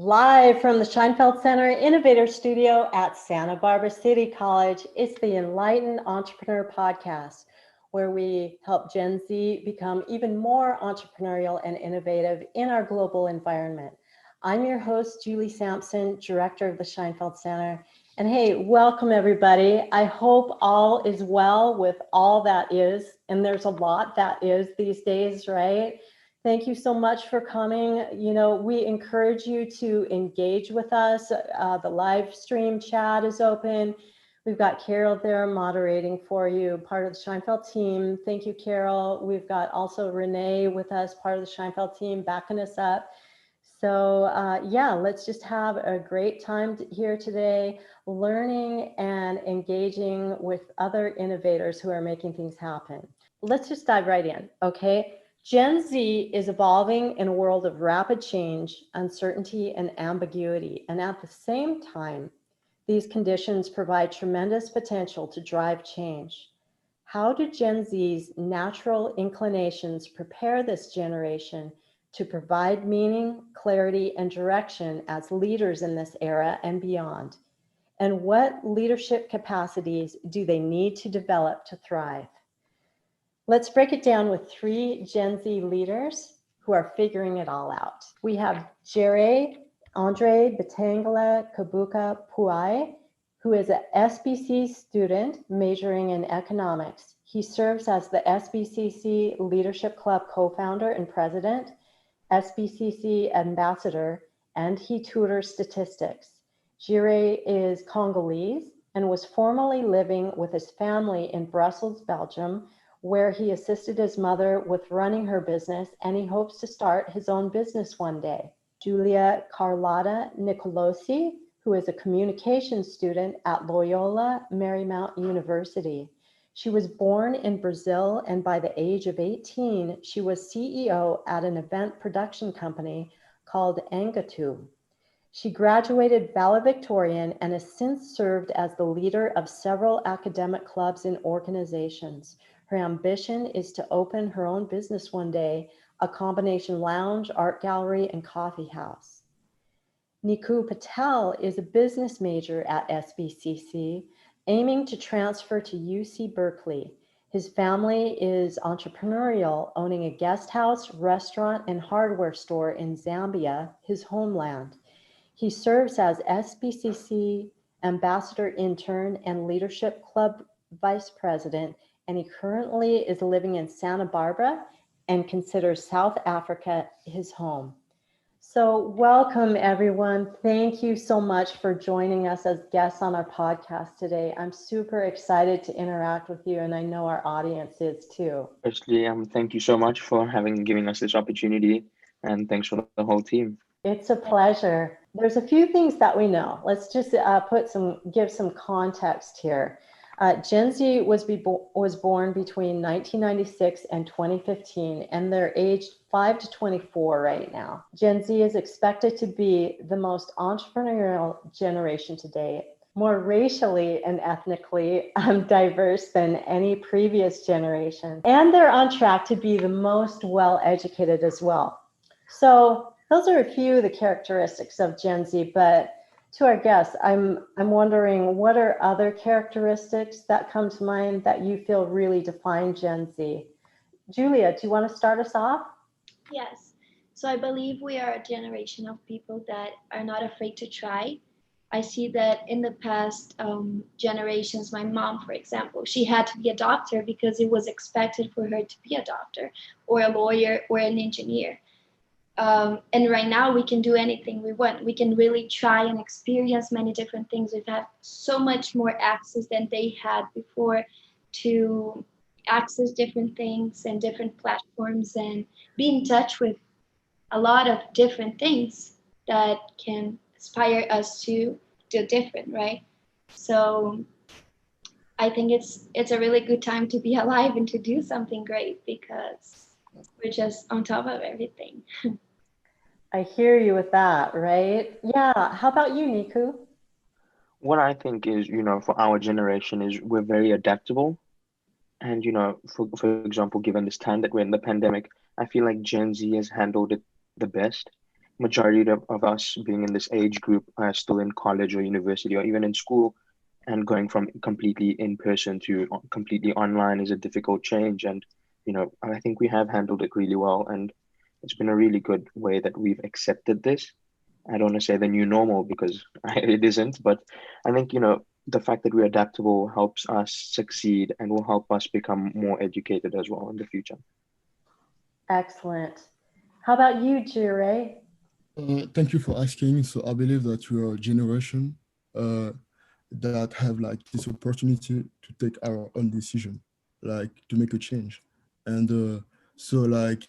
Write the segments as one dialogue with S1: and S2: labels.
S1: Live from the Scheinfeld Center Innovator Studio at Santa Barbara City College, it's the Enlightened Entrepreneur Podcast, where we help Gen Z become even more entrepreneurial and innovative in our global environment. I'm your host, Julie Sampson, Director of the Scheinfeld Center. And hey, welcome everybody. I hope all is well with all that is, and there's a lot that is these days, right? Thank you so much for coming. You know, we encourage you to engage with us. The live stream chat is open. We've got Carol there moderating for you, part of the Scheinfeld team. Thank you, Carol. We've got also Renee with us, part of the Scheinfeld team, backing us up. So yeah, let's just have a great time here today, learning and engaging with other innovators who are making things happen. Let's just dive right in, okay? Gen Z is evolving in a world of rapid change, uncertainty, and ambiguity. And at the same time, these conditions provide tremendous potential to drive change. How do Gen Z's natural inclinations prepare this generation to provide meaning, clarity, and direction as leaders in this era and beyond? And what leadership capacities do they need to develop to thrive? Let's break it down with three Gen Z leaders who are figuring it all out. We have Jireh Andre Bitangila Kabukapuais, who is an SBC student majoring in economics. He serves as the SBCC Leadership Club co-founder and president, SBCC ambassador, and he tutors statistics. Jireh is Congolese and was formerly living with his family in Brussels, Belgium, where he assisted his mother with running her business, and he hopes to start his own business one day. Julia Carlotta Nicolosi, who is a communications student at Loyola Marymount University. She was born in Brazil, and by the age of 18, she was CEO at an event production company called Angatu. She graduated valedictorian and has since served as the leader of several academic clubs and organizations. Her ambition is to open her own business one day, a combination lounge, art gallery, and coffee house. Niku Patel is a business major at SBCC, aiming to transfer to UC Berkeley. His family is entrepreneurial, owning a guest house, restaurant, and hardware store in Zambia, his homeland. He serves as SBCC ambassador intern and leadership club vice president, and he currently is living in Santa Barbara and considers South Africa his home. So welcome everyone. Thank you so much for joining us as guests on our podcast today. I'm super excited to interact with you, and I know our audience is too.
S2: Firstly, thank you so much for giving us this opportunity, and thanks for the whole team.
S1: It's a pleasure. There's a few things that we know. Let's just give some context here. Gen Z was born between 1996 and 2015, and they're aged 5 to 24 right now. Gen Z is expected to be the most entrepreneurial generation today, more racially and ethnically diverse than any previous generation, and they're on track to be the most well-educated as well. So those are a few of the characteristics of Gen Z, but to our guests, I'm wondering, what are other characteristics that come to mind that you feel really define Gen Z? Julia, do you want to start us off?
S3: Yes. So I believe we are a generation of people that are not afraid to try. I see that in the past generations, my mom, for example, she had to be a doctor because it was expected for her to be a doctor or a lawyer or an engineer. And right now we can do anything we want. We can really try and experience many different things. We've had so much more access than they had before to access different things and different platforms and be in touch with a lot of different things that can inspire us to do different, right? So I think it's a really good time to be alive and to do something great because we're just on top of everything.
S1: I hear you with that, right? Yeah. How about you, Niku?
S2: What I think is, for our generation is we're very adaptable. And, for example, given this time that we're in the pandemic, I feel like Gen Z has handled it the best. majority of us being in this age group are still in college or university or even in school, and going from completely in person to completely online is a difficult change. And, I think we have handled it really well. And it's been a really good way that we've accepted this. I don't want to say the new normal because it isn't, but I think, the fact that we're adaptable helps us succeed and will help us become more educated as well in the future.
S1: Excellent. How about you, Jireh?
S4: Thank you for asking. So I believe that we are a generation that have like this opportunity to take our own decision, like to make a change. And so like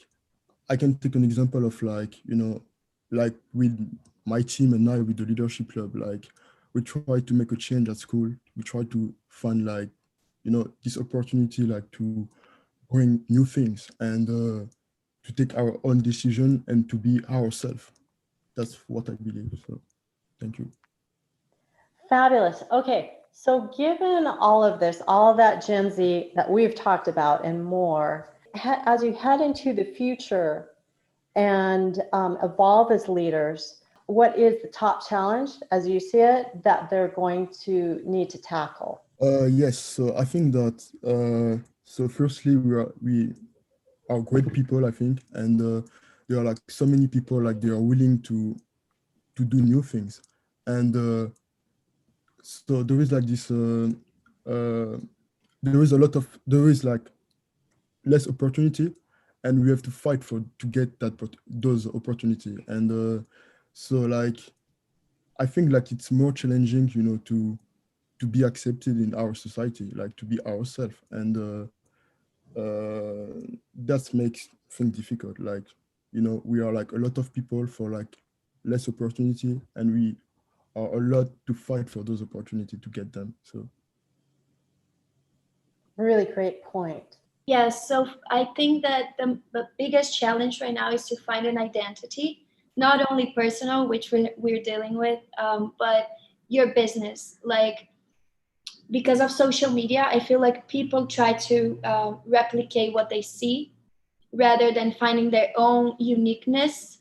S4: I can take an example of like, like with my team and I with the leadership club, like we try to make a change at school. We try to find like, this opportunity like to bring new things and to take our own decision and to be ourselves. That's what I believe. So thank you.
S1: Fabulous. Okay, so given all of this, all of that Gen Z that we've talked about and more, as you head into the future and evolve as leaders, what is the top challenge, as you see it, that they're going to need to tackle?
S4: Yes, so I think that so firstly we are great people, I think, and there are like so many people like they are willing to do new things, and so there is like this there is like less opportunity, and we have to fight to get those opportunity, and so like I think like it's more challenging, to be accepted in our society, like to be ourselves, and that makes things difficult. Like, we are like a lot of people for like less opportunity, and we are a lot to fight for those opportunities to get them. So
S1: Really great point.
S3: Yes, so I think that the biggest challenge right now is to find an identity, not only personal, which we're dealing with, but your business. Like, because of social media, I feel like people try to replicate what they see rather than finding their own uniqueness,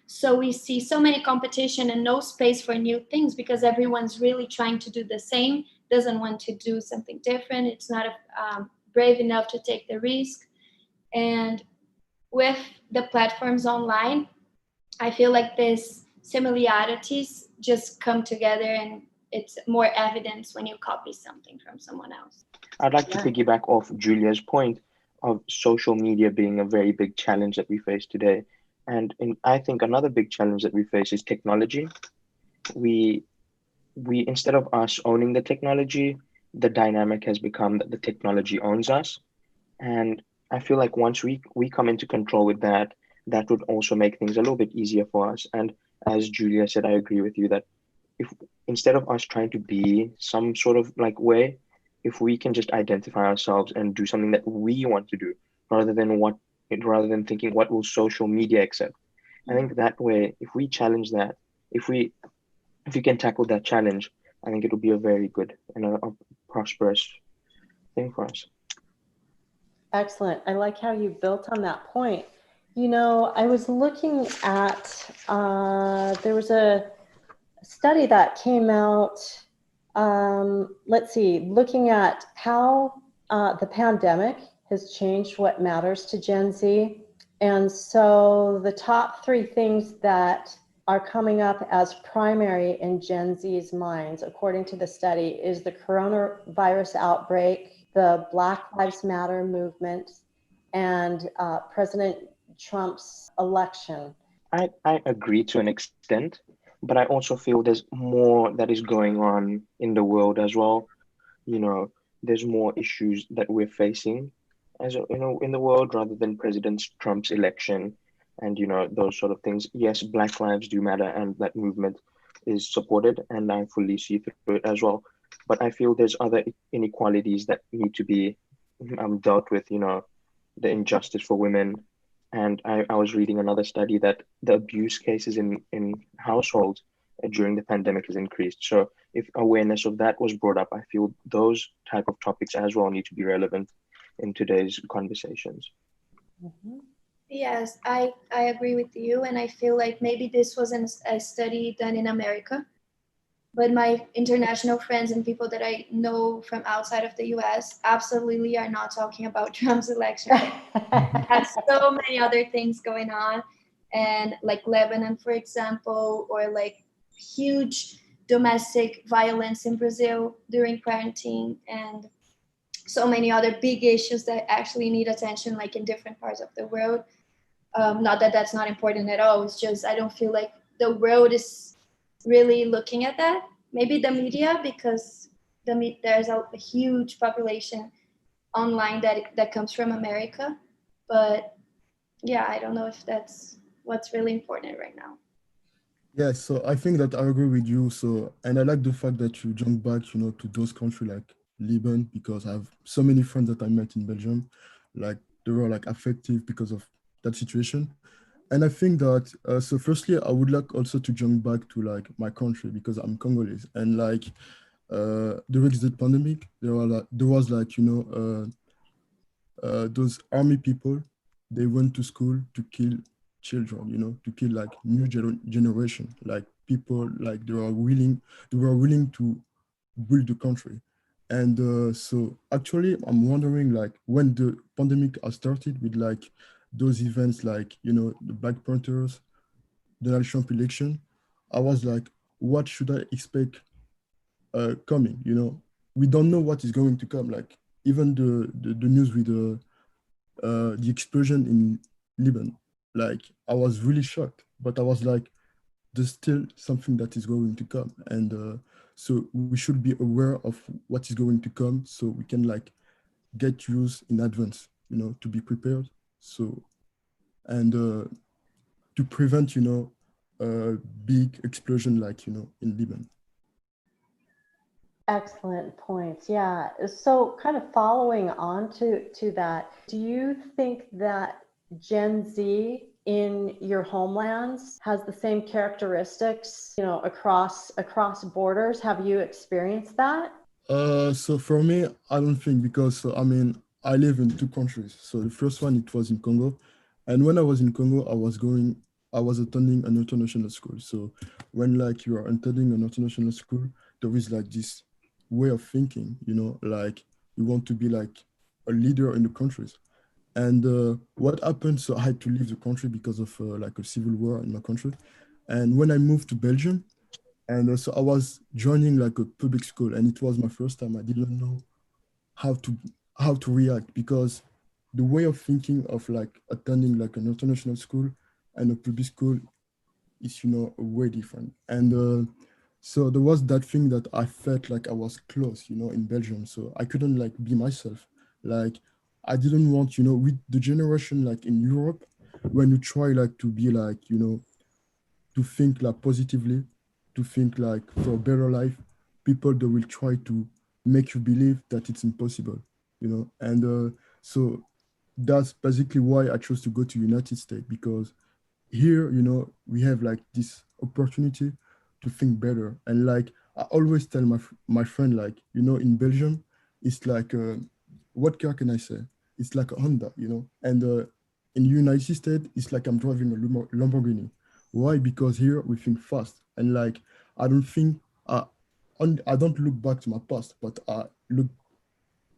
S3: So we see so many competition and no space for new things because everyone's really trying to do the same, doesn't want to do something different. It's not brave enough to take the risk. And with the platforms online, I feel like these similarities just come together, and it's more evidence when you copy something from someone else.
S2: I'd like to piggyback off Julia's point of social media being a very big challenge that we face today. And I think another big challenge that we face is technology. We instead of us owning the technology, the dynamic has become that the technology owns us. And I feel like once we come into control with that, that would also make things a little bit easier for us. And as Julia said, I agree with you that if instead of us trying to be some sort of like way, if we can just identify ourselves and do something that we want to do rather than thinking what will social media accept. I think that way, if we challenge that, if we can tackle that challenge, I think it will be a very good and a prosperous thing for us.
S1: Excellent. I like how you built on that point. I was looking at, there was a study that came out, looking at how the pandemic has changed what matters to Gen Z. And so the top 3 things that are coming up as primary in Gen Z's minds, according to the study, is the coronavirus outbreak, the Black Lives Matter movement, and President Trump's election.
S2: I agree to an extent, but I also feel there's more that is going on in the world as well. There's more issues that we're facing in the world rather than President Trump's election and, those sort of things. Yes, Black lives do matter, and that movement is supported, and I fully see through it as well. But I feel there's other inequalities that need to be dealt with, the injustice for women. And I was reading another study that the abuse cases in households during the pandemic has increased. So if awareness of that was brought up, I feel those type of topics as well need to be relevant in today's conversations.
S1: Mm-hmm.
S3: Yes, I agree with you. And I feel like maybe this wasn't a study done in America, but my international friends and people that I know from outside of the US absolutely are not talking about Trump's election. Have so many other things going on, and like Lebanon, for example, or like huge domestic violence in Brazil during quarantine, and so many other big issues that actually need attention, like in different parts of the world. Not that that's not important at all. It's just I don't feel like the world is really looking at that. Maybe the media, because there's a huge population online that comes from America, but yeah, I don't know if that's what's really important right now.
S4: Yeah, so I think that I agree with you. So, and I like the fact that you jump back, to those countries like Lebanon, because I have so many friends that I met in Belgium, like they were like affected because of that situation. And I think that, so firstly, I would like also to jump back to like my country because I'm Congolese. And like during the pandemic, there was like, those army people, they went to school to kill children, to kill like new generation, like people like they were willing to build the country. And so actually, I'm wondering like when the pandemic has started with like those events like, the Black Panthers, Donald Trump election, I was like, what should I expect coming? We don't know what is going to come. Like even the news with the explosion in Lebanon. Like I was really shocked, but I was like, there's still something that is going to come, and so we should be aware of what is going to come, so we can like get used in advance, to be prepared. So and to prevent, a big explosion like in Lebanon.
S1: Excellent points. Yeah. So kind of following on to that, do you think that Gen Z in your homelands has the same characteristics, across borders? Have you experienced that?
S4: So for me, I don't think, because I mean I live in two countries. So the first one, it was in Congo, and when I was in Congo, I was attending an international school. So when like you are attending an international school, there is like this way of thinking, like you want to be like a leader in the countries. And what happened? So I had to leave the country because of like a civil war in my country. And when I moved to Belgium, and so I was joining like a public school, and it was my first time. I didn't know how to how to react, because the way of thinking of like attending like an international school and a public school is, way different. And so there was that thing that I felt like I was close, in Belgium. So I couldn't like be myself. Like I didn't want, with the generation like in Europe, when you try like to be like, to think like positively, to think like for a better life, people that will try to make you believe that it's impossible, And so that's basically why I chose to go to United States, because here, we have like this opportunity to think better. And like I always tell my friend, like, in Belgium, it's like what car can I say? It's like a Honda, And in the United States, it's like I'm driving a Lamborghini. Why? Because here we think fast, and like I don't think I don't look back to my past, but I look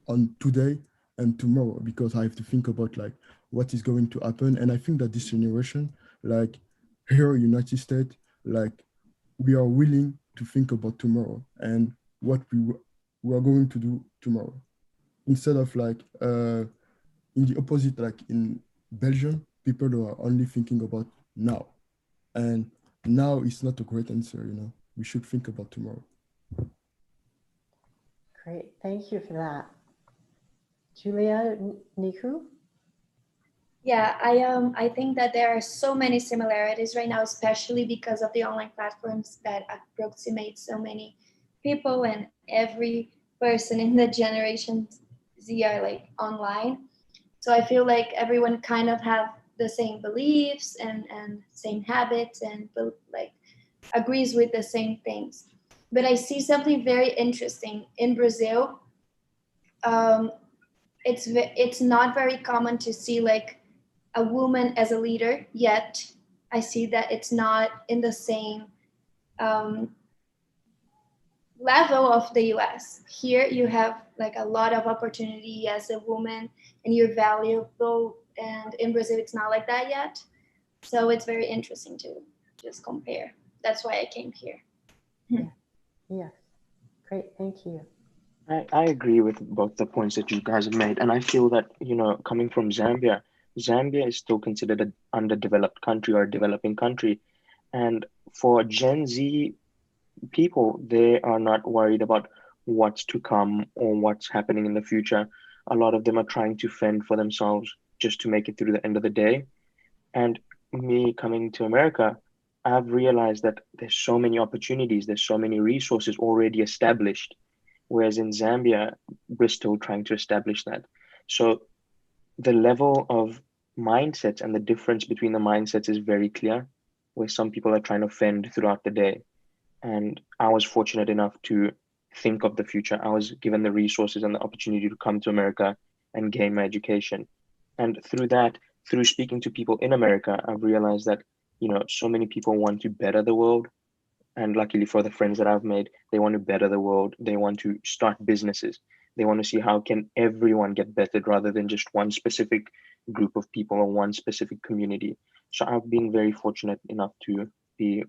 S4: on today and tomorrow, because I have to think about like what is going to happen. And I think that this generation, like here in United States, like we are willing to think about tomorrow and what we are going to do tomorrow, instead of like in the opposite, like in Belgium, people are only thinking about now, and now is not a great answer. We should think about tomorrow.
S1: Great. Thank you for that. Julia, Niku?
S3: Yeah, I think that there are so many similarities right now, especially because of the online platforms that approximate so many people, and every person in the generation Z are like online. So I feel like everyone kind of have the same beliefs and same habits, and like agrees with the same things. But I see something very interesting in Brazil. Um, it's not very common to see like a woman as a leader, yet I see that it's not in the same level of the US. Here you have like a lot of opportunity as a woman and you're valuable, and in Brazil it's not like that yet. So it's very interesting to just compare. That's why I came here.
S1: Yeah, great, thank you.
S2: I agree with both the points that you guys have made. And I feel that, coming from Zambia, Zambia is still considered an underdeveloped country or a developing country. And for Gen Z people, they are not worried about what's to come or what's happening in the future. A lot of them are trying to fend for themselves just to make it through the end of the day. And me coming to America, I've realized that there's so many opportunities, there's so many resources already established. Whereas in Zambia, we're still trying to establish that. So the level of mindsets and the difference between the mindsets is very clear, where some people are trying to fend throughout the day. And I was fortunate enough to think of the future. I was given the resources and the opportunity to come to America and gain my education. And through that, through speaking to people in America, I've realized that, so many people want to better the world. And luckily for the friends that I've made, they want to better the world. They want to start businesses. They want to see how can everyone get bettered rather than just one specific group of people or one specific community. So I've been very fortunate enough to be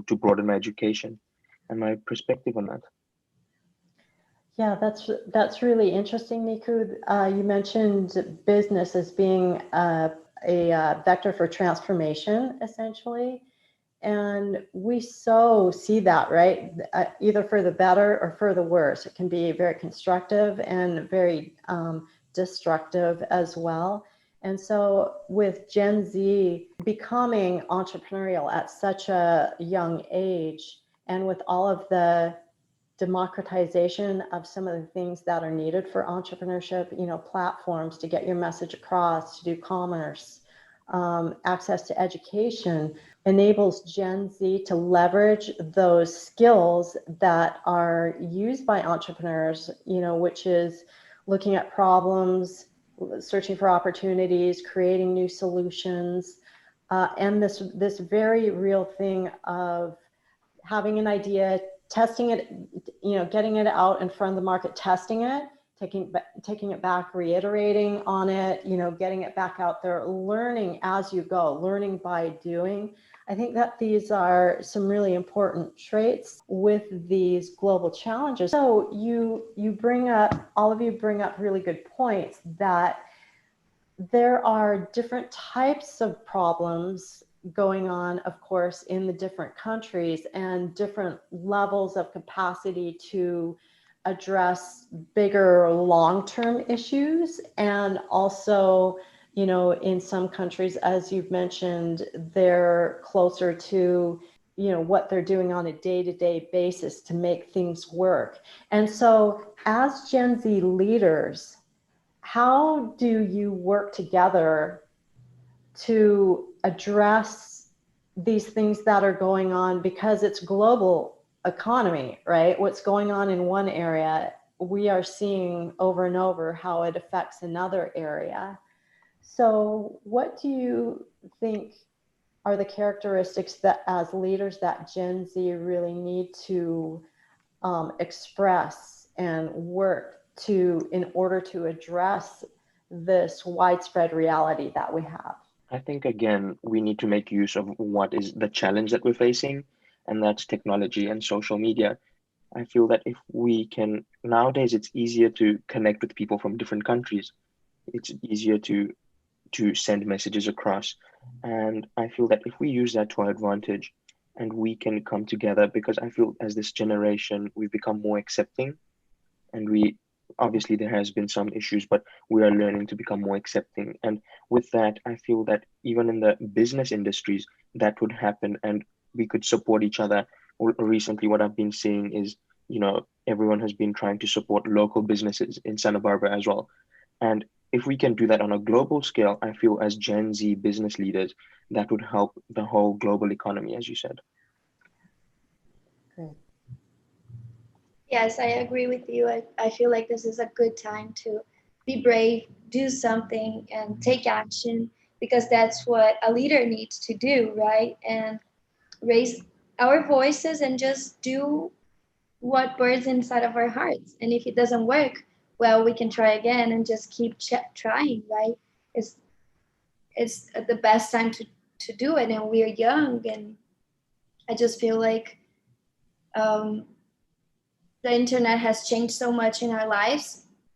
S2: to broaden my education and my perspective on that.
S1: Yeah, that's really interesting, Niku. You mentioned business as being a vector for transformation, essentially. And we so see that, right? Either for the better or for the worse. It can be very constructive and very destructive as well. And so with Gen Z becoming entrepreneurial at such a young age, and with all of the democratization of some of the things that are needed for entrepreneurship, platforms to get your message across, to do commerce, access to education, enables Gen Z to leverage those skills that are used by entrepreneurs, which is looking at problems, searching for opportunities, creating new solutions, and this very real thing of having an idea, testing it, getting it out in front of the market, testing it, taking it back, reiterating on it, getting it back out there, learning as you go, learning by doing. I think that these are some really important traits with these global challenges. So all of you bring up really good points that there are different types of problems going on, of course, in the different countries and different levels of capacity to address bigger long-term issues. And also, in some countries, as you've mentioned, they're closer to, what they're doing on a day-to-day basis to make things work. And so as Gen Z leaders, how do you work together to address these things that are going on, because it's global economy, right? What's going on in one area, we are seeing over and over how it affects another area. So what do you think are the characteristics that as leaders that Gen Z really need to express and work in order to address this widespread reality that we have?
S2: I think, again, we need to make use of what is the challenge that we're facing, and that's technology and social media. I feel that if we can, nowadays, it's easier to connect with people from different countries. It's easier to send messages across. And I feel that if we use that to our advantage and we can come together, because I feel as this generation, we've become more accepting, and obviously there has been some issues, but we are learning to become more accepting. And with that, I feel that even in the business industries, that would happen and we could support each other. Recently, what I've been seeing is, everyone has been trying to support local businesses in Santa Barbara as well. And if we can do that on a global scale, I feel as Gen Z business leaders, that would help the whole global economy, as you said.
S1: Great.
S3: Yes, I agree with you. I feel like this is a good time to be brave, do something, and take action, because that's what a leader needs to do, right? And raise our voices and just do what burns inside of our hearts. And if it doesn't work, well, we can try again and just keep trying, right? It's the best time to do it, and we're young. And I just feel like the internet has changed so much in our lives,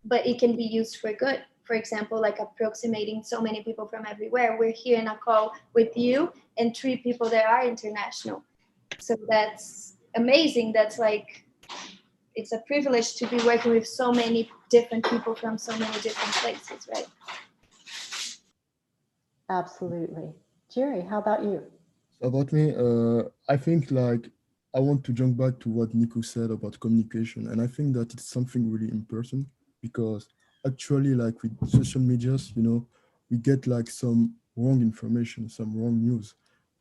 S3: but it can be used for good. For example, like approximating so many people from everywhere. We're here in a call with you and 3 people that are international. So that's amazing. That's like, it's a privilege to be working with so many different people from so many different places, right?
S1: Absolutely. Jerry, how about you?
S4: About me, I think like I want to jump back to what Nico said about communication, and I think that it's something really important because actually, like with social medias, we get like some wrong information, some wrong news,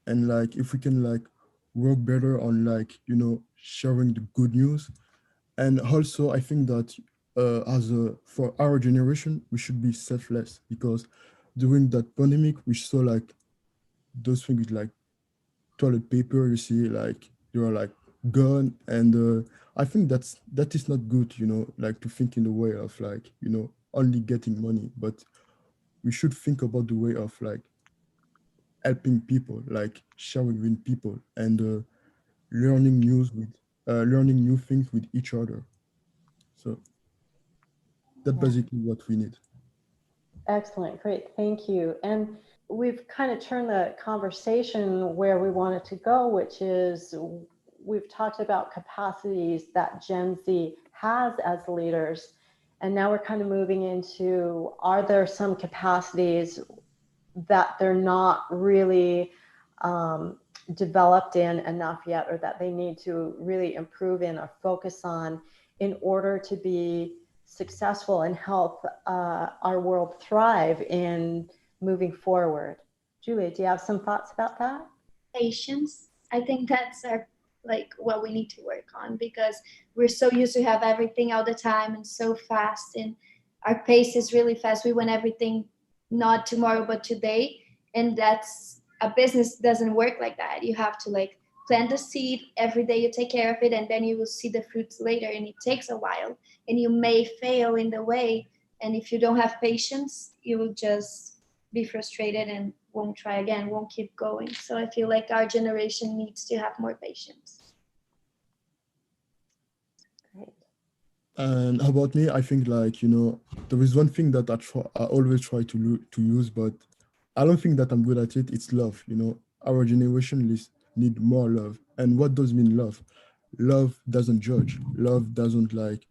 S4: and like if we can like work better on like sharing the good news, and also I think that for our generation we should be selfless because during that pandemic we saw like those things like toilet paper, you see, like they are like gone, and I think that is not good, like to think in the way of like only getting money, but we should think about the way of like helping people, like sharing with people, and learning new things with each other. So that's
S1: Yeah.
S4: basically what we need.
S1: Excellent. Great. Thank you. And we've kind of turned the conversation where we wanted to go, which is we've talked about capacities that Gen Z has as leaders. And now we're kind of moving into, are there some capacities that they're not really developed in enough yet, or that they need to really improve in or focus on in order to be successful and help our world thrive in moving forward? Julia, do you have some thoughts about that?
S3: Patience. I think that's like what we need to work on, because we're so used to have everything all the time and so fast, and our pace is really fast. We want everything not tomorrow but today, and that's a business doesn't work like that. You have to like plant the seed every day, you take care of it, and then you will see the fruits later, and it takes a while and you may fail in the way. And if you don't have patience, you will just be frustrated and won't try again, won't keep going. So I feel like our generation needs to have more patience.
S1: Great.
S4: And how about me? I think like there is one thing that I always try to use, but I don't think that I'm good at it. It's love. Our generation need more love. And what does mean love? Love doesn't judge. Love doesn't like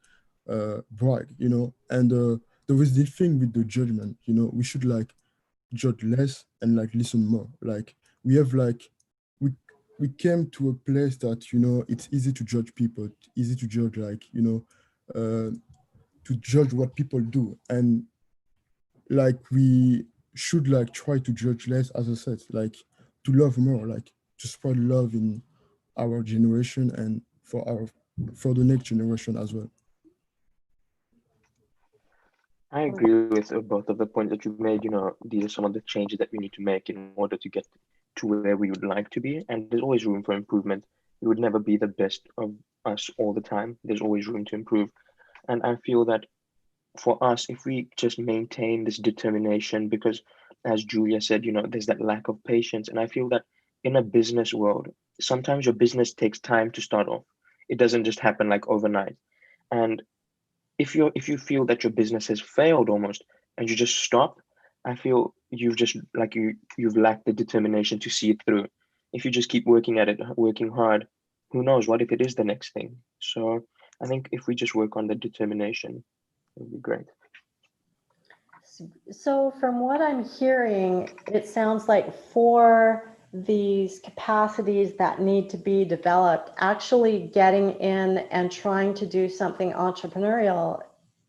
S4: brag. And there is this thing with the judgment. We should like judge less and like listen more. Like we have like we came to a place that it's easy to judge people, easy to judge like uh, to judge what people do, and like we should like try to judge less, as I said, like to love more, like to spread love in our generation and for the next generation as well.
S2: I agree with both of the points that you've made. These are some of the changes that we need to make in order to get to where we would like to be. And there's always room for improvement. We would never be the best of us all the time. There's always room to improve. And I feel that for us, if we just maintain this determination, because as Julia said, there's that lack of patience. And I feel that in a business world, sometimes your business takes time to start off. It doesn't just happen like overnight. And if you feel that your business has failed almost and you just stop, I feel you've just like you've lacked the determination to see it through. If you just keep working at it, working hard, who knows what if it is the next thing. So I think if we just work on the determination, it would be great.
S1: So from what I'm hearing, it sounds like for these capacities that need to be developed, actually getting in and trying to do something entrepreneurial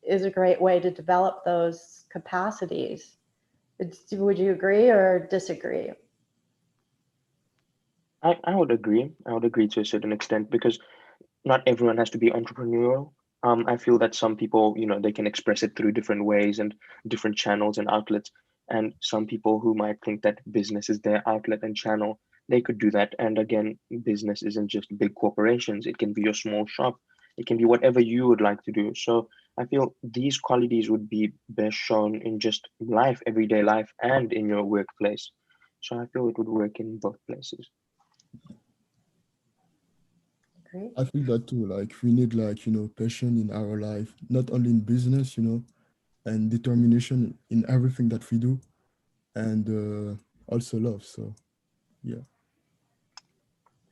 S1: is a great way to develop those capacities. Would you agree or disagree?
S2: I would agree. I would agree to a certain extent, because not everyone has to be entrepreneurial. I feel that some people, they can express it through different ways and different channels and outlets. And some people who might think that business is their outlet and channel, they could do that. And again, business isn't just big corporations. It can be your small shop. It can be whatever you would like to do. So I feel these qualities would be best shown in just life, everyday life, and in your workplace. So I feel it would work in both places.
S1: Great.
S4: I feel that too. Like we need like, passion in our life, not only in business, and determination in everything that we do, and also love. So yeah.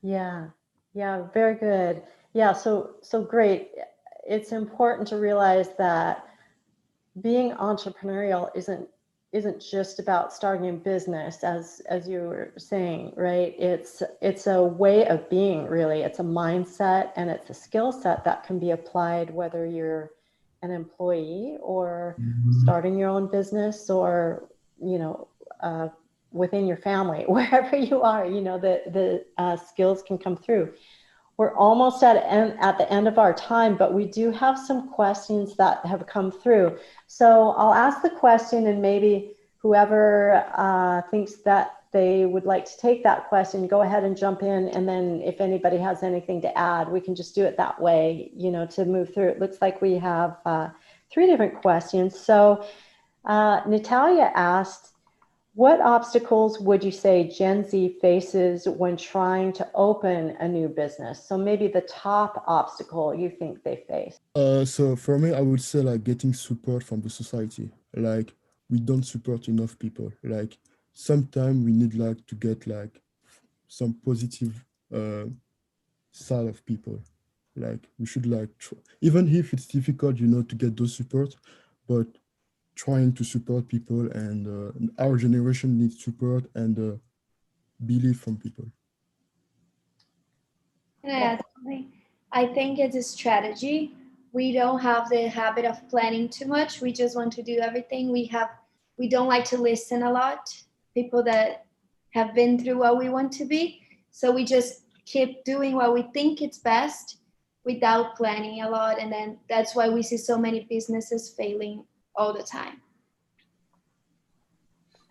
S1: Yeah, very good. Yeah, so great. It's important to realize that being entrepreneurial isn't just about starting a business, as you were saying, right? It's a way of being, really. It's a mindset and it's a skill set that can be applied whether you're an employee or starting your own business, or within your family, wherever you are, the skills can come through. We're almost at the end of our time, but we do have some questions that have come through. So I'll ask the question, and maybe whoever thinks that they would like to take that question, go ahead and jump in. And then if anybody has anything to add, we can just do it that way, to move through. It looks like we have 3 different questions. So Natalia asked, what obstacles would you say Gen Z faces when trying to open a new business? So maybe the top obstacle you think they face.
S4: So for me, I would say like getting support from the society. Like we don't support enough people. Like sometimes we need like to get like some positive side of people. Like we should like even if it's difficult, to get those support, but trying to support people, and our generation needs support and belief from people.
S3: Can I add something? I think it's a strategy. We don't have the habit of planning too much. We just want to do everything. We don't like to listen a lot. People that have been through what we want to be. So we just keep doing what we think it's best without planning a lot. And then that's why we see so many businesses failing all the time.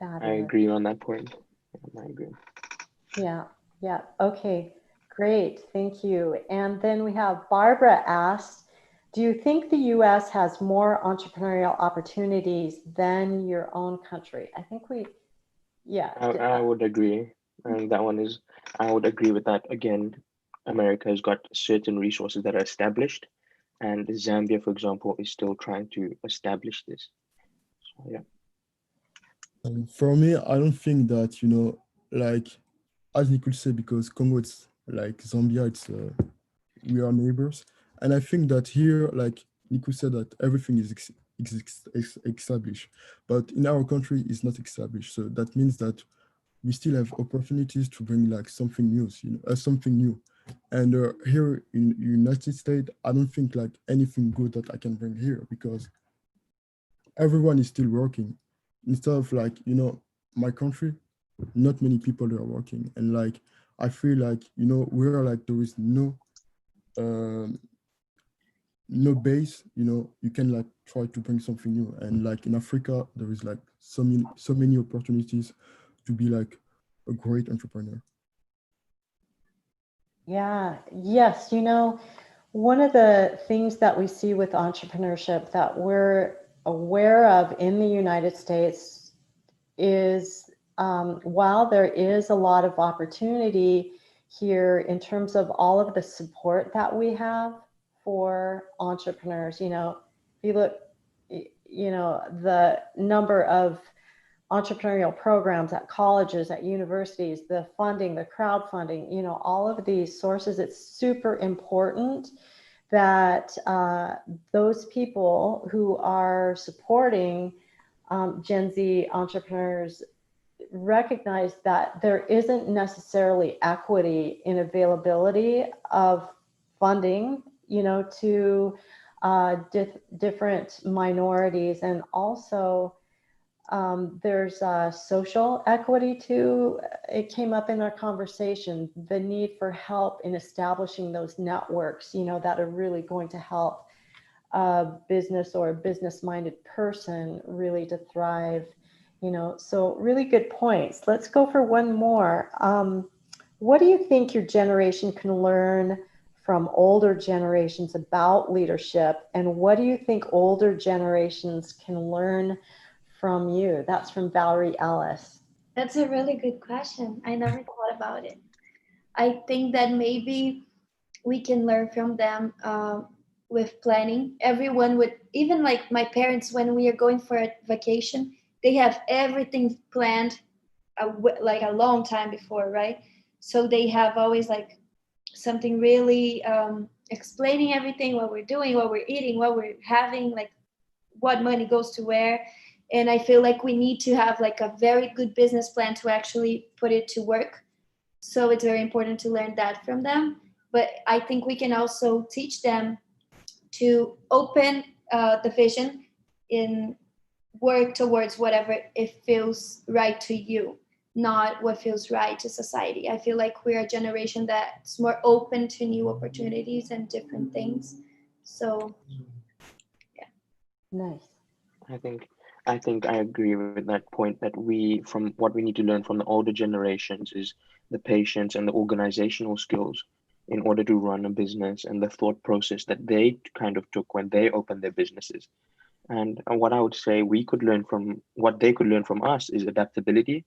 S2: I agree on that point. I agree.
S1: Yeah. Okay, great. Thank you. And then we have Barbara asked, do you think the US has more entrepreneurial opportunities than your own country? I think
S2: I would agree. And that one is, I would agree with that. Again, America has got certain resources that are established, and Zambia, for example, is still trying to establish this. So, yeah.
S4: For me, I don't think that, like, as Nicole said, because Congo, it's like Zambia, it's we are neighbors. And I think that here, like Nicole said, that everything is established, but in our country, it's not established. So that means that we still have opportunities to bring like something new, something new. And here in United States, I don't think like anything good that I can bring here, because everyone is still working. Instead of like, my country, not many people are working. And like, I feel like, we're like, there is no base, you can like try to bring something new. And like in Africa, there is like so many opportunities to be like a great entrepreneur.
S1: Yeah, yes. One of the things that we see with entrepreneurship that we're aware of in the United States is while there is a lot of opportunity here in terms of all of the support that we have for entrepreneurs, if you look, the number of entrepreneurial programs at colleges, at universities, the funding, the crowdfunding, all of these sources, it's super important that those people who are supporting Gen Z entrepreneurs recognize that there isn't necessarily equity in availability of funding, to different minorities. And also there's social equity too. It came up in our conversation, the need for help in establishing those networks, that are really going to help a business or a business-minded person really to thrive So really good points. Let's go for one more. What do you think your generation can learn from older generations about leadership? And what do you think older generations can learn from you? That's from Valerie Ellis.
S3: That's a really good question. I never thought about it. I think that maybe we can learn from them with planning. Everyone would, even like my parents, when we are going for a vacation, they have everything planned like a long time before, right? So they have always like something really explaining everything, what we're doing, what we're eating, what we're having, like what money goes to where. And I feel like we need to have like a very good business plan to actually put it to work. So it's very important to learn that from them. But I think we can also teach them to open the vision and work towards whatever it feels right to you, not what feels right to society. I feel like we're a generation that's more open to new opportunities and different things. So, yeah.
S1: Nice.
S2: I think I agree with that point, that from what we need to learn from the older generations is the patience and the organizational skills in order to run a business, and the thought process that they kind of took when they opened their businesses. And what I would say what they could learn from us is adaptability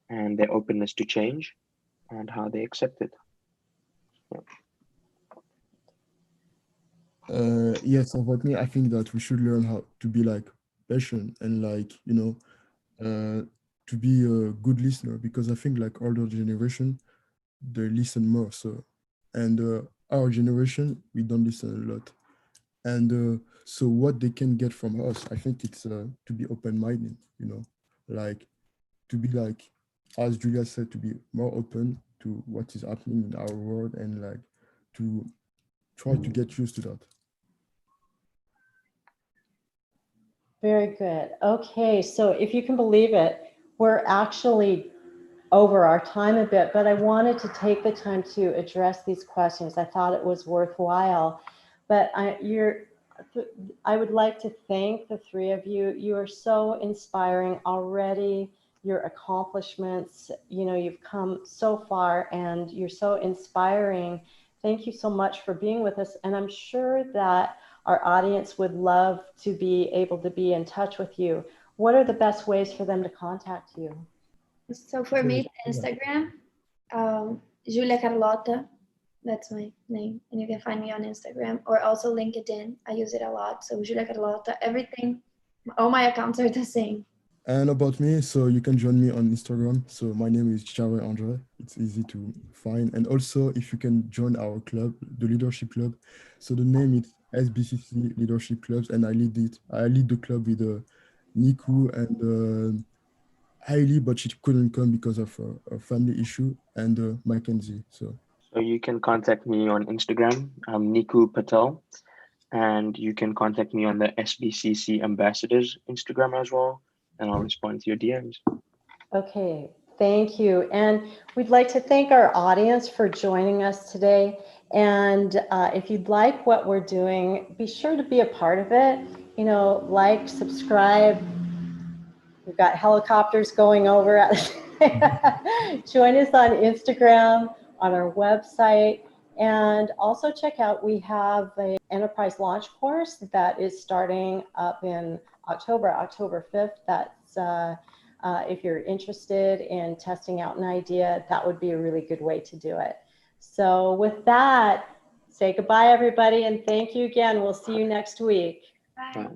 S2: and their openness to change and how they accept it.
S4: Yes, about me, I think that we should learn how to be like patient and like, to be a good listener, because I think like older generation, they listen more. So, and our generation, we don't listen a lot. And so what they can get from us, I think it's to be open-minded, like to be like, as Julia said, to be more open to what is happening in our world, and like to try to get used to that.
S1: Very good. Okay, so if you can believe it, we're actually over our time a bit, but I wanted to take the time to address these questions. I thought it was worthwhile. But I would like to thank the three of you. You are so inspiring already. Your accomplishments, you've come so far and you're so inspiring. Thank you so much for being with us. And I'm sure that our audience would love to be able to be in touch with you. What are the best ways for them to contact you?
S3: So for me, Instagram, Julia Carlota, that's my name. And you can find me on Instagram, or also LinkedIn. I use it a lot. So Julia Carlota, everything, all my accounts are the same.
S4: And about me, so you can join me on Instagram. So my name is Jireh Andre. It's easy to find. And also, if you can join our club, the Leadership Club. So the name is SBCC Leadership Clubs, and I lead it. I lead the club with Niku and Hailey, but she couldn't come because of a family issue, and Mackenzie. So
S2: you can contact me on Instagram. I'm Niku Patel, and you can contact me on the SBCC Ambassadors Instagram as well, and I'll respond to your DMs.
S1: Okay, thank you. And we'd like to thank our audience for joining us today. And if you'd like what we're doing, be sure to be a part of it. Like, subscribe. We've got helicopters going over. Join us on Instagram, on our website, and also check out, we have an enterprise launch course that is starting up in October 5th. That's if you're interested in testing out an idea, that would be a really good way to do it. So with that, say goodbye, everybody, and thank you again. We'll see you next week.
S3: Bye.